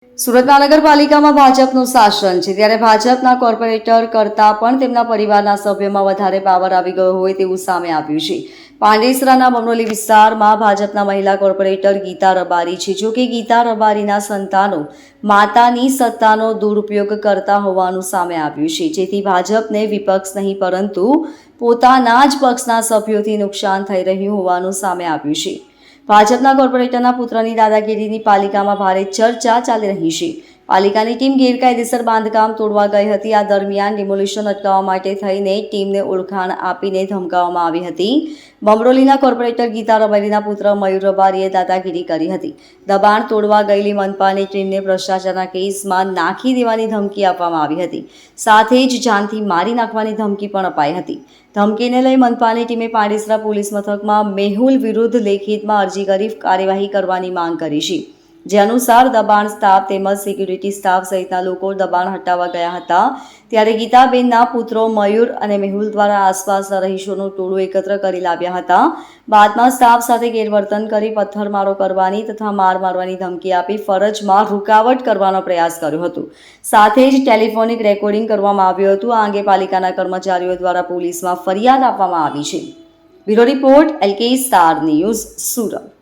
સુરત મહાનગરપાલિકામાં ભાજપનું શાસન છે, ત્યારે ભાજપના કોર્પોરેટર કરતાં પણ તેમના પરિવારના સભ્યોમાં વધારે પાવર આવી ગયો હોય તેવું સામે આવ્યું છે. પાંડેસરાના બમરોલી વિસ્તારમાં ભાજપના મહિલા કોર્પોરેટર ગીતા રબારી છે. જોકે ગીતા રબારીના સંતાનો માતાની સત્તાનો દુરુપયોગ કરતા હોવાનું સામે આવ્યું છે, જેથી ભાજપને વિપક્ષ નહીં પરંતુ પોતાના જ પક્ષના સભ્યોથી નુકસાન થઈ રહ્યું હોવાનું સામે આવ્યું છે. ભાજપના કોર્પોરેટરના પુત્રની દાદાગીરીની પાલિકામાં ભારે ચર્ચા ચાલી રહી છે. પાલિકાની ટીમ ગેરકાયદેસર બાંધકામ તોડવા ગઈ હતી. આ દરમિયાન ડિમોલિશન અટકાવવા માટે થઈને ટીમને ઓળખાણ આપીને ધમકાવવામાં આવી હતી. બમરોલીના કોર્પોરેટર ગીતા રબારીના પુત્ર મયુર રબારીએ દાદાગીરી કરી હતી. દબાણ તોડવા ગયેલી મનપાની ટીમને ભ્રષ્ટાચારના કેસમાં નાખી દેવાની ધમકી આપવામાં આવી હતી. સાથે જ જાનથી મારી નાખવાની ધમકી પણ અપાઈ હતી. ધમકીને લઈ મનપાની ટીમે પાંડેસરા પોલીસ મથકમાં મેહુલ વિરુદ્ધ લેખિતમાં અરજી કરી કાર્યવાહી કરવાની માંગ કરી છે. જે અનુસાર દબાણ સ્ટાફ તેમજ સિક્યુરિટી સ્ટાફ સહિતના લોકો દબાણ હટાવવા ગયા હતા, ત્યારે ગીતાબેનના પુત્રો મયુર અને મેહુલ દ્વારા આસપાસના રહીશોનું ટોળું એકત્ર કરી લાવ્યા હતા. બાદમાં સ્ટાફ સાથે ગેરવર્તન કરી પથ્થરમારો કરવાની તથા માર મારવાની ધમકી આપી ફરજમાં રૂકાવટ કરવાનો પ્રયાસ કર્યો હતો. સાથે જ ટેલિફોનિક રેકોર્ડિંગ કરવામાં આવ્યું હતું. આ અંગે પાલિકાના કર્મચારીઓ દ્વારા પોલીસમાં ફરિયાદ આપવામાં આવી છે. Bureau report LK star news, Surat.